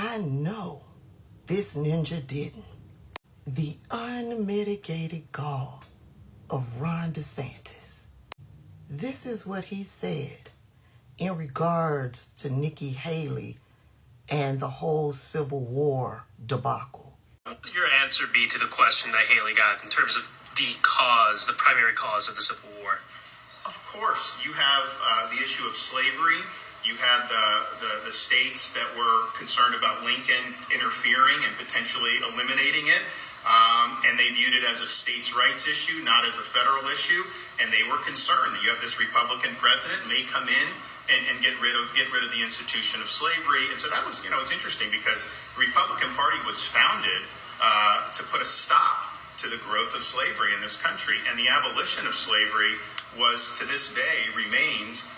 I know this ninja didn't. The unmitigated gall of Ron Desantis. This is what he said in regards to Nikki Haley and the whole Civil War debacle. What would your answer be to the question that Haley got in terms of the primary cause of the Civil War? Of course, you have the issue of slavery. You had the states that were concerned about Lincoln interfering and potentially eliminating it. And they viewed it as a states' rights issue, not as a federal issue. And they were concerned that you have this Republican president may come in and get rid of the institution of slavery. And so that was, it's interesting because the Republican Party was founded to put a stop to the growth of slavery in this country. And the abolition of slavery was, to this day, remains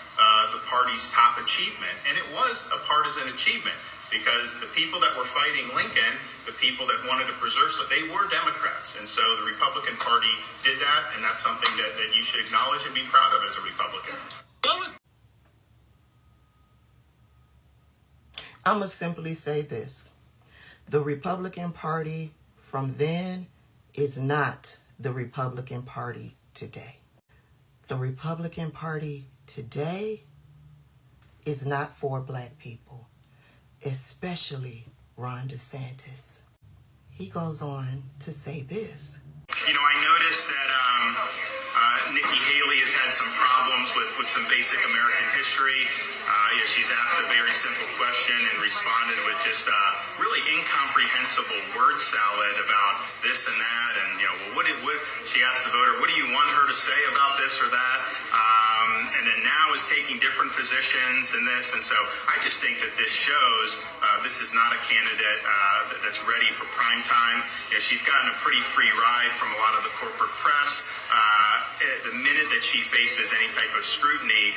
the party's top achievement. And it was a partisan achievement because the people that were fighting Lincoln, the people that wanted to preserve, so they were Democrats. And so the Republican Party did that, and that's something that you should acknowledge and be proud of as a Republican. I'm going to simply say this. The Republican Party from then is not the Republican Party today. The Republican Party today is not for black people, especially Ron DeSantis. He goes on to say this. I noticed that Nikki Haley has had some problems with some basic American history. She's asked a very simple question and responded with just really incomprehensible word salad about this and that. And, she asked the voter, what do you want her to say about this or that? And then now is taking different positions in this. And so I just think that this shows this is not a candidate that's ready for prime time. She's gotten a pretty free ride from a lot of the corporate press. The minute that she faces any type of scrutiny,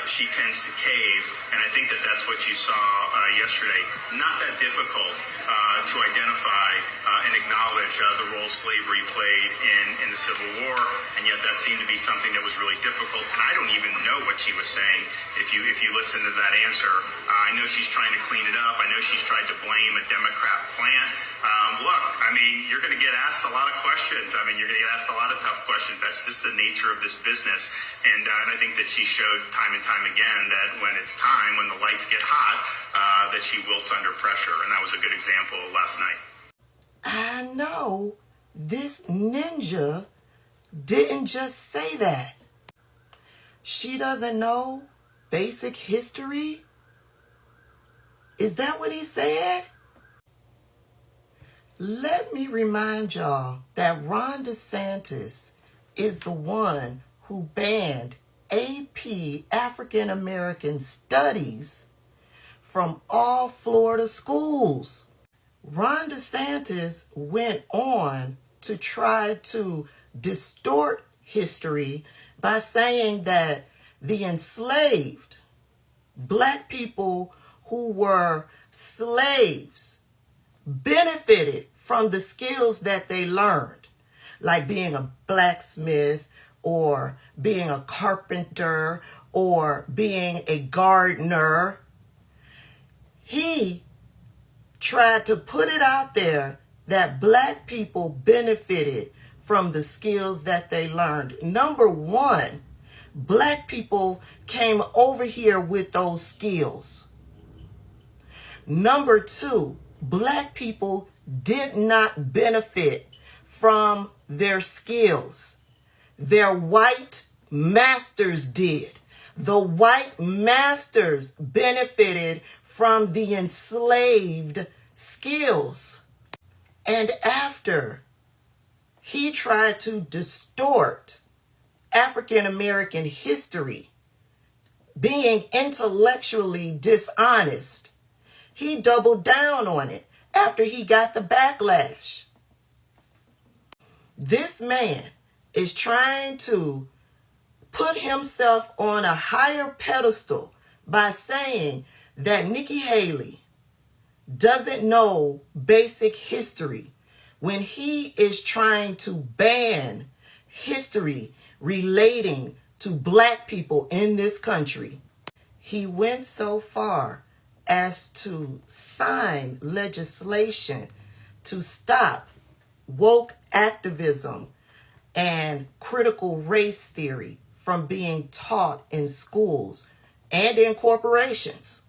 she tends to cave. And I think that that's what you saw yesterday. Not that difficult to identify and acknowledge the role slavery played in the Civil War, and yet that seemed to be something that was really difficult. And I don't even know what she was saying if you listen to that answer. I know she's trying to clean it up. I know she's tried to blame a Democrat plant. Look, you're going to get asked a lot of questions. You're going to get asked a lot of tough questions. That's just the nature of this business. And I think that she showed time and time again that when it's time, when the lights get hot, that she wilts under pressure. And that was a good example last night. I know this ninja didn't just say that. She doesn't know basic history? Is that what he said? Let me remind y'all that Ron DeSantis is the one who banned AP African American Studies from all Florida schools. Ron DeSantis went on to try to distort history by saying that the enslaved black people who were slaves benefited from the skills that they learned, like being a blacksmith or being a carpenter or being a gardener. He tried to put it out there that black people benefited from the skills that they learned. Number one, black people came over here with those skills. Number two, black people did not benefit from their skills. Their white masters did. The white masters benefited from the enslaved skills. And after he tried to distort African American history, being intellectually dishonest, he doubled down on it after he got the backlash. This man is trying to put himself on a higher pedestal by saying that Nikki Haley doesn't know basic history when he is trying to ban history relating to black people in this country. He went so far as to sign legislation to stop woke activism and critical race theory from being taught in schools and in corporations.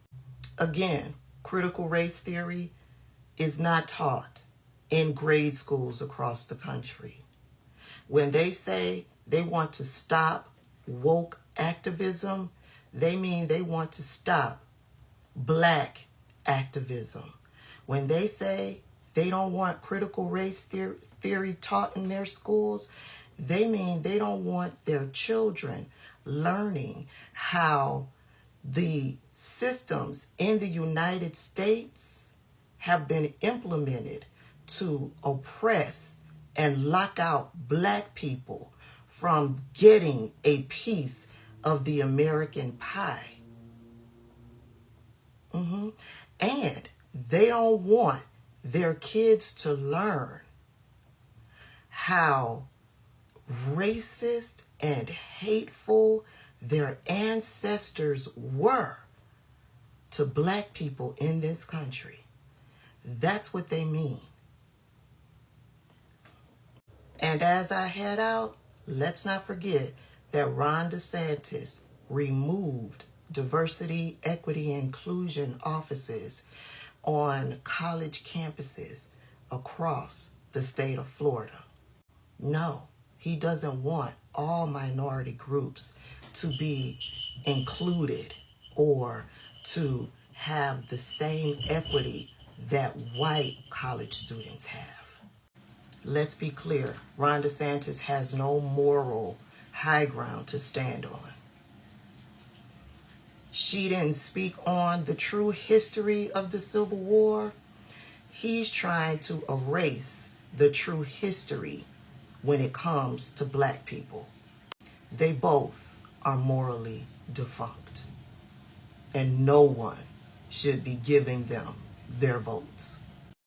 Again, critical race theory is not taught in grade schools across the country. When they say they want to stop woke activism, they mean they want to stop black activism. When they say they don't want critical race theory taught in their schools, they mean they don't want their children learning how the systems in the United States have been implemented to oppress and lock out black people from getting a piece of the American pie. And they don't want their kids to learn how racist and hateful their ancestors were to black people in this country. That's what they mean. And as I head out, let's not forget that Ron DeSantis removed diversity, equity, and inclusion offices on college campuses across the state of Florida. No, he doesn't want all minority groups to be included or to have the same equity that white college students have. Let's be clear, Ron DeSantis has no moral high ground to stand on. She didn't speak on the true history of the Civil War. He's trying to erase the true history when it comes to black people. They both are morally defunct, and no one should be giving them their votes.